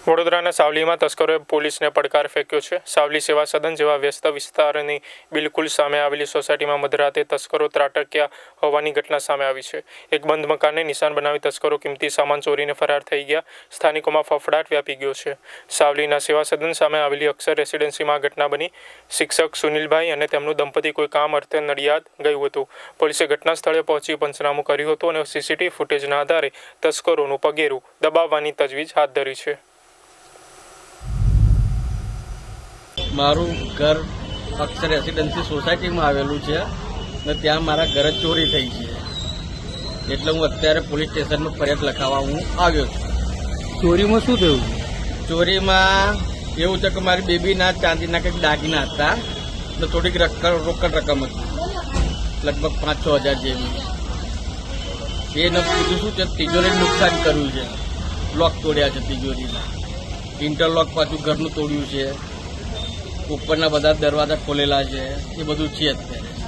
વડોદરાના સાવલીમાં તસ્કરોએ પોલીસને પડકાર ફેંક્યો છે। સાવલી સેવા સદન જેવા વ્યસ્ત વિસ્તારની બિલકુલ સામે આવેલી સોસાયટીમાં મધરાતે તસ્કરો ત્રાટક્યા હોવાની ઘટના સામે આવી છે। એક બંધ મકાનને નિશાન બનાવી તસ્કરો કિંમતી સામાન ચોરીને ફરાર થઈ ગયા। સ્થાનિકોમાં ફફડાટ વ્યાપી ગયો છે। સાવલીના સેવા સદન સામે આવેલી અક્ષર રેસિડેન્સીમાં ઘટના બની। શિક્ષક સુનિલભાઈ અને તેમનું દંપતી કોઈ કામ અર્થે નડિયાદ ગયું હતું। પોલીસે ઘટના સ્થળે પહોંચી પંચનામું કર્યું હતું અને સીસીટીવી ફૂટેજના આધારે તસ્કરોનું પગેરું દબાવવાની તજવીજ હાથ ધરી છે। મારું ઘર અક્ષર રેસિડેન્સી સોસાયટીમાં આવેલું છે ને ત્યાં મારા ઘરે ચોરી થઈ છે, એટલે હું અત્યારે પોલીસ સ્ટેશનમાં ફરિયાદ લખાવવા હું આવ્યો છું। ચોરીમાં શું થયું? ચોરીમાં એવું છે કે મારી બેબીના ચાંદીના કંઈક દાગીના હતા ને થોડીક રોકડ રકમ હતી, લગભગ 5-6 હજાર જેવી। એને બીજું શું છે, તિજોરીને નુકસાન કર્યું છે, લોક તોડ્યા છે તિજોરીના, ઇન્ટરલોક પાછું ઘરનું તોડ્યું છે, ઉપરના બધા દરવાજા ખોલેલા છે, એ બધું છે અત્યારે।